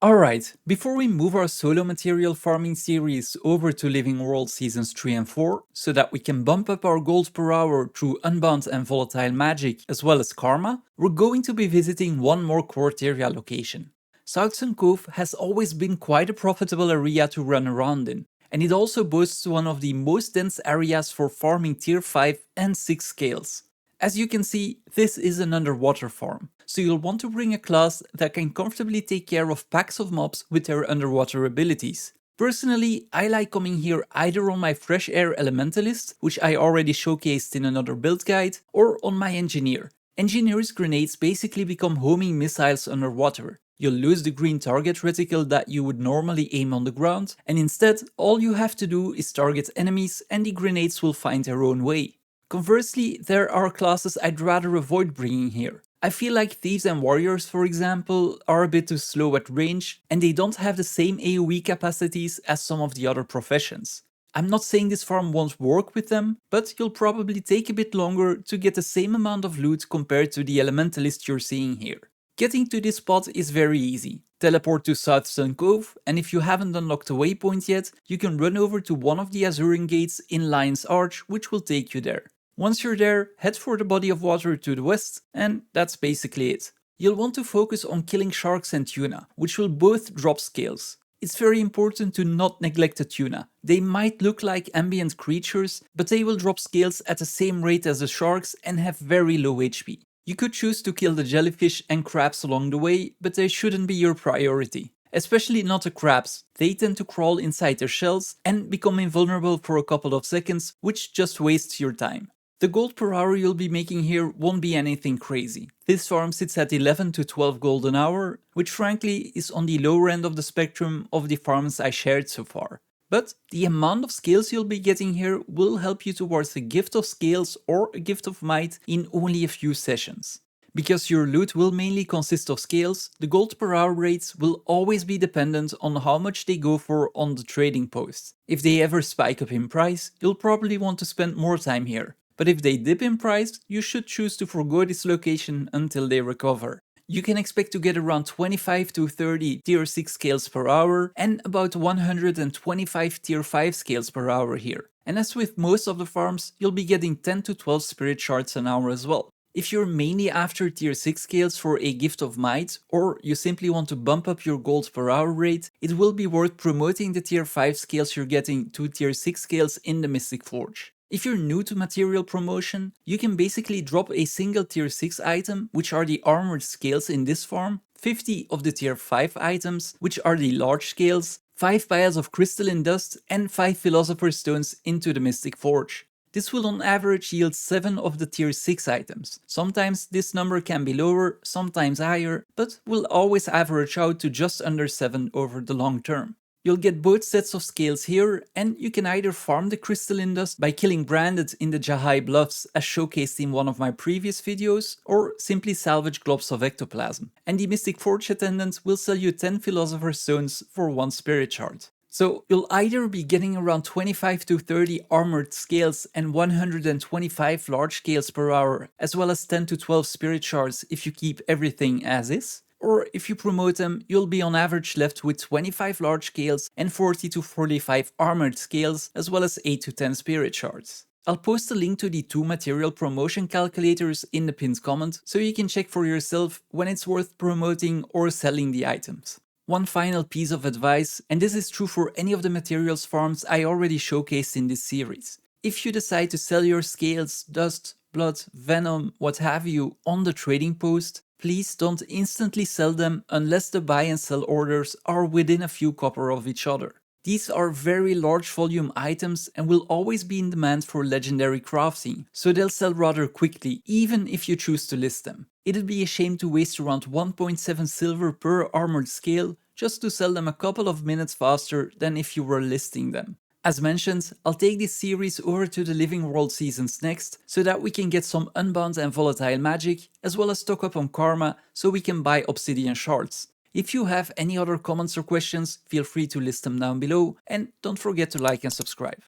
Alright, before we move our solo material farming series over to Living World Seasons 3 and 4, so that we can bump up our gold per hour through unbound and volatile magic as well as karma, we're going to be visiting one more Core Tyria location. Southsun Cove has always been quite a profitable area to run around in, and it also boasts one of the most dense areas for farming tier 5 and 6 scales. As you can see, this is an underwater farm, so you'll want to bring a class that can comfortably take care of packs of mobs with their underwater abilities. Personally, I like coming here either on my Fresh Air Elementalist, which I already showcased in another build guide, or on my Engineer. Engineer's grenades basically become homing missiles underwater. You'll lose the green target reticle that you would normally aim on the ground, and instead all you have to do is target enemies and the grenades will find their own way. Conversely, there are classes I'd rather avoid bringing here. I feel like Thieves and Warriors, for example, are a bit too slow at range, and they don't have the same AoE capacities as some of the other professions. I'm not saying this farm won't work with them, but you'll probably take a bit longer to get the same amount of loot compared to the Elementalist you're seeing here. Getting to this spot is very easy. Teleport to Southsun Cove, and if you haven't unlocked a waypoint yet, you can run over to one of the Azuran gates in Lion's Arch, which will take you there. Once you're there, head for the body of water to the west, and that's basically it. You'll want to focus on killing sharks and tuna, which will both drop scales. It's very important to not neglect the tuna. They might look like ambient creatures, but they will drop scales at the same rate as the sharks and have very low HP. You could choose to kill the jellyfish and crabs along the way, but they shouldn't be your priority. Especially not the crabs. They tend to crawl inside their shells and become invulnerable for a couple of seconds, which just wastes your time. The gold per hour you'll be making here won't be anything crazy. This farm sits at 11 to 12 gold an hour, which frankly is on the lower end of the spectrum of the farms I shared so far. But the amount of scales you'll be getting here will help you towards a gift of scales or a gift of might in only a few sessions. Because your loot will mainly consist of scales, the gold per hour rates will always be dependent on how much they go for on the trading post. If they ever spike up in price, you'll probably want to spend more time here. But if they dip in price, you should choose to forgo this location until they recover. You can expect to get around 25 to 30 tier 6 scales per hour and about 125 tier 5 scales per hour here. And as with most of the farms, you'll be getting 10 to 12 spirit shards an hour as well. If you're mainly after tier 6 scales for a gift of might, or you simply want to bump up your gold per hour rate, it will be worth promoting the tier 5 scales you're getting to tier 6 scales in the Mystic Forge. If you're new to material promotion, you can basically drop a single tier 6 item, which are the armored scales in this farm, 50 of the tier 5 items, which are the large scales, 5 vials of crystalline dust and 5 philosopher's stones into the Mystic Forge. This will on average yield 7 of the tier 6 items. Sometimes this number can be lower, sometimes higher, but will always average out to just under 7 over the long term. You'll get both sets of scales here, and you can either farm the crystalline dust by killing Branded in the Jahai Bluffs as showcased in one of my previous videos, or simply salvage globs of ectoplasm. And the Mystic Forge attendant will sell you 10 Philosopher's Stones for 1 Spirit Shard. So you'll either be getting around 25 to 30 armored scales and 125 large scales per hour, as well as 10 to 12 Spirit Shards if you keep everything as is. Or if you promote them, you'll be on average left with 25 large scales and 40 to 45 armored scales, as well as 8 to 10 spirit shards. I'll post a link to the 2 material promotion calculators in the pinned comment, so you can check for yourself when it's worth promoting or selling the items. One final piece of advice, and this is true for any of the materials farms I already showcased in this series. If you decide to sell your scales, dust, blood, venom, what have you on the trading post, please don't instantly sell them unless the buy and sell orders are within a few copper of each other. These are very large volume items and will always be in demand for legendary crafting, so they'll sell rather quickly even if you choose to list them. It'd be a shame to waste around 1.7 silver per armored scale just to sell them a couple of minutes faster than if you were listing them. As mentioned, I'll take this series over to the Living World seasons next, so that we can get some unbound and volatile magic, as well as stock up on karma so we can buy obsidian shards. If you have any other comments or questions, feel free to list them down below, and don't forget to like and subscribe.